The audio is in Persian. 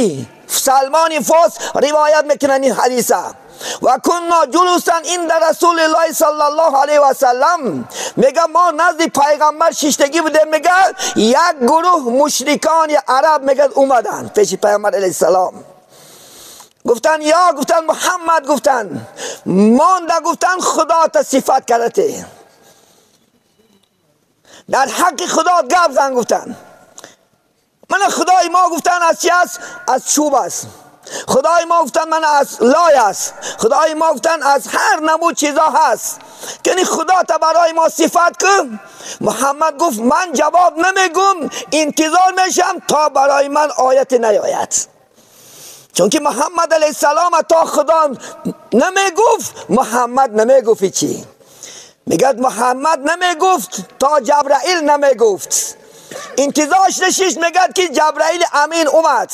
فارسی سلمان فارس روایت میکنن این حدیثه. و کنا جلوسا عند رسول الله صلی الله علیه و سلم، میگه ما نزد پیغمبر شیشتگی بودیم. میگه یک گروه مشرکان عرب میگه اومدن پیش پیغمبر علیه السلام، گفتن محمد، گفتن مانده، گفتن خدا تا صفت کرده، در حق خدا گپ زن. گفتن من خدای ما، گفتن از چی است؟ از چوب است. خدای ما، گفتن من از لای است. خدای ما، گفتن از هر نمود چیزا هست. کنی خدا تا برای ما صفت کن. محمد گفت من جواب نمیگم، انتظار میشم تا برای من آیت نیاید. چون که محمد علیه السلام تا خدا نمیگفت، محمد نمیگفت چی؟ میگه محمد نمیگفت تا جبرائیل نمیگفت. انتظارش نشیش. میگه که جبرائیل امین اومد.